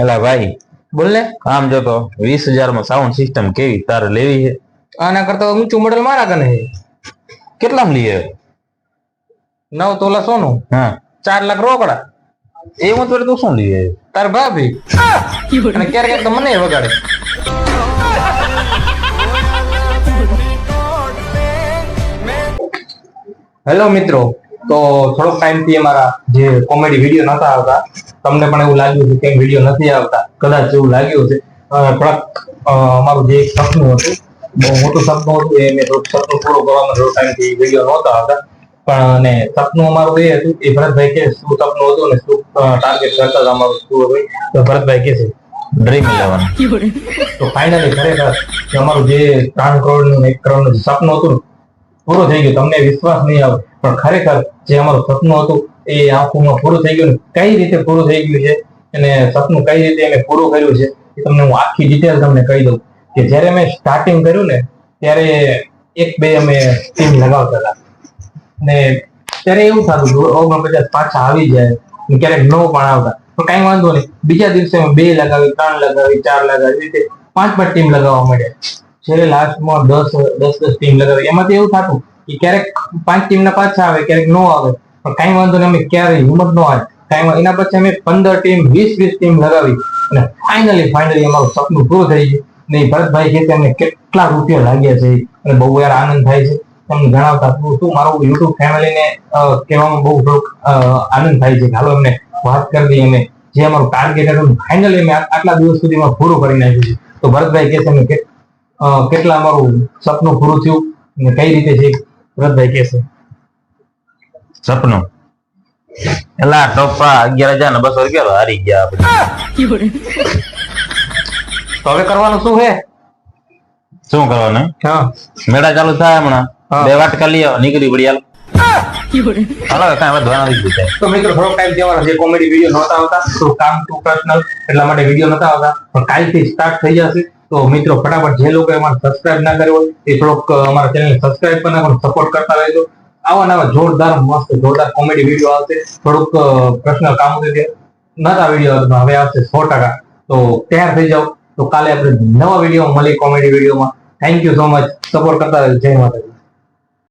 એલા ભાઈ બોલ ને આમ જો તો 20,000 માં સાઉન્ડ સિસ્ટમ કેવી તારે લેવી છે? આના કરતા ઊંચું મોડેલ મારા કને છે. કેટલામાં લઈએ? 9 તોલા સોનું, હા 4 લાખ રોકડા. એવું તો તું શું લઈએ? તાર ભાભી અને ક્યારેક તો મને વગાડે. હેલો મિત્રો, તો થોડોક ટાઈમ થી અમારા જે કોમેડી વિડીયો નતા આવતા, તમને પણ એવું લાગ્યું છે કે વિડીયો નથી આવતા, કદાચ એવું લાગ્યું છે. થોડાક અમારું જે એક સપનું હતું, બહુ મોટું સપનું હતું, એ મેં થોડુંક સપનું પૂરું કરવામાં થોડો ટાઈમ થી વિડીયો નહોતા આવતા. પણ અને સપનું અમારું એ હતું એ ભરતભાઈ કે શું સપનું હતું ને શું ટાર્ગેટ કરતા હતા અમારું શું હતું, તો ભરતભાઈ કે છે ડ્રીમ 11. તો ફાઇનલી ખરેખર અમારું જે 3 કરોડ નું 1 કરોડ નું સપનું હતું પૂરું થઈ ગયું. તમને વિશ્વાસ નહીં આવે, પણ ખરેખર જે અમારું સપનું હતું એ આંખોમાં પૂરું થઈ ગયું. કઈ રીતે પૂરું થઈ ગયું છે અને સપનું કઈ રીતે અમે પૂરું કર્યું છે એ તમને હું આખી ડિટેલ તમને કહી દઉં. કે જ્યારે મેં સ્ટાર્ટિંગ કર્યું ને ત્યારે 1-2 અમે ટીમ લગાવતા હતા ને ત્યારે એવું થતું હતું બધા પાછા આવી જાય, ક્યારેક નો પણ આવતા, તો કઈ વાંધો નહીં. બીજા દિવસે 2 લગાવી, 3 લગાવી, 4 લગાવી, રીતે 5 ટીમ લગાવવા માંડ્યા. છેલ્લે લાસ્ટમાં 10 ટીમ લગાવી. એમાંથી એવું થતું કે ક્યારેક 5 ટીમના પાછા આવે, ક્યારેક નો આવે, પણ કઈ વાંધો નહીં, અમે ક્યારેય હિંમત નો આવે. એના પછી અમે 15 ટીમ 20 ટીમ લગાવી અને ફાઇનલી અમારું સપનું પૂરું થઈ ગયું. ને ભરતભાઈ કે અમને કેટલા રૂપિયા લાગ્યા છે અને બહુ યાર આનંદ થાય છે તમને જણાવતા. શું મારું યુટ્યુબ ફેમિલીને કહેવામાં બહુ થોડુંક આનંદ થાય છે. હાલો એમને વાત કરી દઈએ. અમે જે અમારું ટાર્ગેટ હતું ફાઇનલી અમે આટલા દિવસ સુધીમાં પૂરું કરી નાખ્યું છે. તો ભરતભાઈ કે છે અમે કેટલા અમારું સપનું પૂરું થયું અને કઈ રીતે છે ભરતભાઈ કે છે. સપનું એલા ટોપા 11,200 રૂપિયા હારી ગયા આપણે. તો હવે કરવાનું શું છે? શું કરવાનું? હા મેળા ચાલુ થાય હમણાં, 2 વાટકા લઈ આવો, નીકળી પડી હાલો. હાલો કાંઈ વધવા નથી દીધા. તો મિત્રો થોડોક ટાઈમ તમારા જે કોમેડી વિડીયો નહોતા આવતા, તો કામ ટુ પર્સનલ એટલા માટે વિડીયો નહોતા આવતા, પણ કાલથી સ્ટાર્ટ થઈ જશે. તો મિત્રો ફટાફટ જે લોકો અમારે સબસ્ક્રાઇબ ના કર્યો હોય એ થોડોક અમારા ચેનલને સબસ્ક્રાઇબ કરી નાખો, સપોર્ટ કરતા રહેજો. આવા નવા જોરદાર મસ્ત જોરદાર કોમેડી વિડીયો આવશે. થોડુંક પર્સનલ કામ હતું નતા વિડીયો, હવે આવશે 100%. તો તૈયાર થઈ જાઓ. તો કાલે આપણે નવા વિડીયો મળી કોમેડી વિડીયોમાં. Thank you so much, support કરતા રહેજો. જય માતાજી.